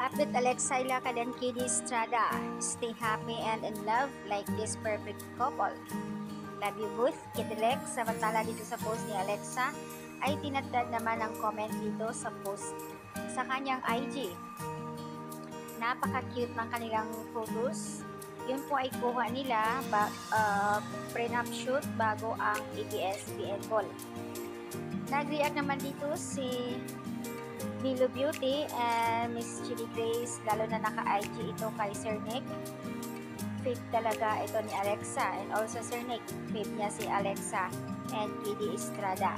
Update Alexa Ilacad and Kiddy Estrada. Stay happy and in love like this perfect couple. Love you both, Kidelex. Samantala dito sa post ni Alexa ay tinatad naman ang comment dito sa post sa kanyang IG. Napaka-cute ng kanilang photos. Yun po ay kuha nila prenup shoot bago ang ABS-CBN ball. Nag-react naman dito si Milo Beauty and Miss Chili Grace, lalo na naka-IG ito kay Sir Nick. Fave talaga ito ni Alexa, and also Sir Nick, fave niya si Alexa and Kiddy Estrada.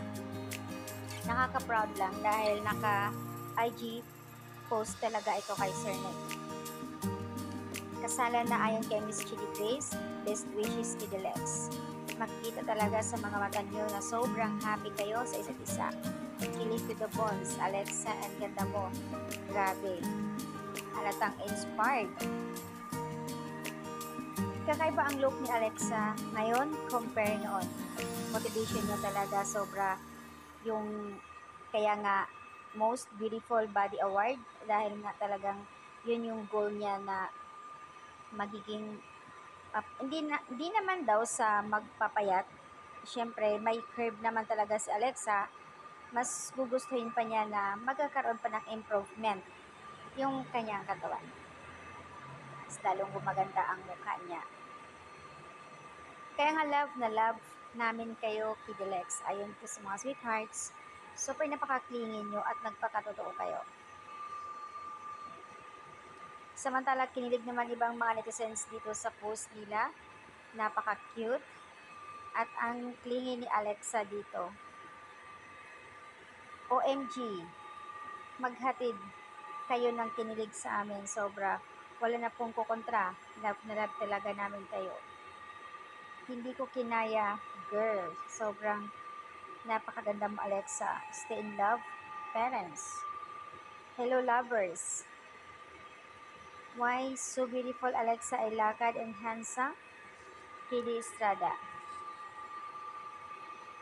Nakaka-proud lang dahil naka-IG post talaga ito kay Sir Nick. Kasalan na ayon kay Miss Chili Grace, best wishes Kidelex. Makikita talaga sa mga mata niyo na sobrang happy kayo sa isa't isa. Kilig to the bones, Alexa, and ganda mo. Grabe. Halatang inspired. Kakaiba ang look ni Alexa ngayon compare noon. Motivation niya talaga sobra yung kaya nga most beautiful body award dahil nga talagang yun yung goal niya na magiging hindi naman daw sa magpapayat. Siyempre may curve naman talaga si Alexa. Mas gugustuhin pa niya na magkakaroon pa ng improvement yung kanyang katawan. Mas lalong gumaganda ang mukha niya. Kaya nga love na love namin kayo, Kidelex. Ayun po sa mga sweethearts. Super napaka-clingy nyo at nagpakatotoo kayo. Samantala, kinilig naman ibang mga netizens dito sa post nila. Napaka-cute. At ang clingy ni Alexa dito. OMG, maghatid kayo ng kinilig sa amin. Sobra, wala na pong kukontra. Love na love talaga namin kayo. Hindi ko kinaya, girl. Sobrang napakaganda mo, Alexa. Stay in love, parents. Hello, lovers. Why so beautiful, Alexa Ilacad and handsome? Kiddy Estrada.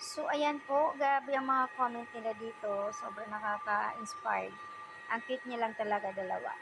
So, ayan po, grabe ang mga comment nila dito. Sobrang nakaka-inspired. Ang cute niya lang talaga dalawa.